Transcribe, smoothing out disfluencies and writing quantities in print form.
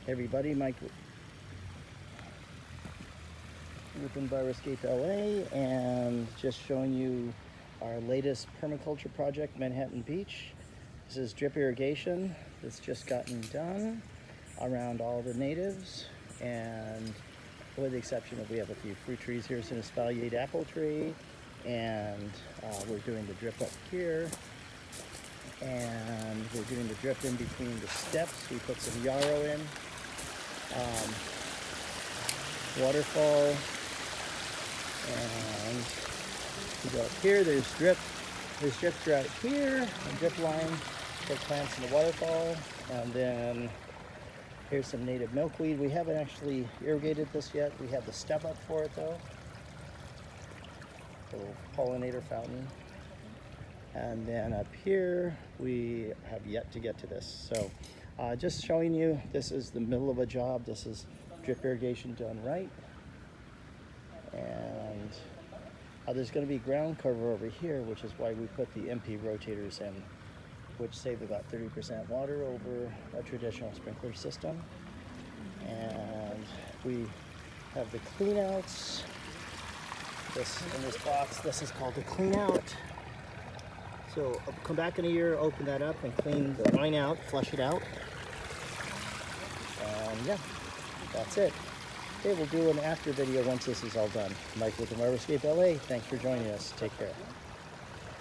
Hey everybody, Mike with Enviroscape LA, and just showing you our latest permaculture project, Manhattan Beach. This is drip irrigation that's just gotten done around all the natives, and with the exception of we have a few fruit trees here, so this espaliered apple tree, and we're doing the drip up here, and we're doing the drip in between the steps. We put some yarrow in, waterfall, and we go up here. There's drip throughout here, a drip line for plants in the waterfall, and then here's some native milkweed. We haven't actually irrigated this yet. We have the step up for it though, the little pollinator fountain. And then up here we have yet to get to this. So just showing you, this is the middle of a job. This is drip irrigation done right. And there's going to be ground cover over here, which is why we put the MP rotators in, which save about 30% water over a traditional sprinkler system. And we have the clean outs. This in this box, this is called the clean out. So I'll come back in a year, open that up and clean the line out, flush it out. And yeah, that's it. Okay, we'll do an after video once this is all done. Mike with Enviroscape LA. Thanks for joining us. Take care.